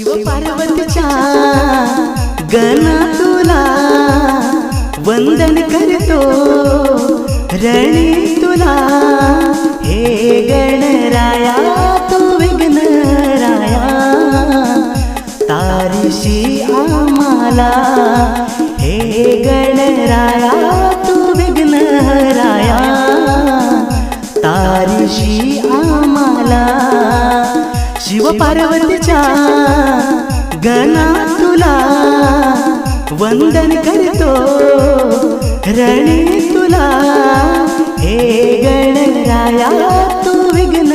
पार्वतीच्या गणा तुला वंदन करतो रणी तुला हे गणराया तू विघ्नराया तारीशी आम्हाला हे गणराया तू विघ्नराया तारीशी आम्हाला शिव पार्वतीच्या गणा तुला वंदन करतो रणी तुला हे गणराया तू विघ्न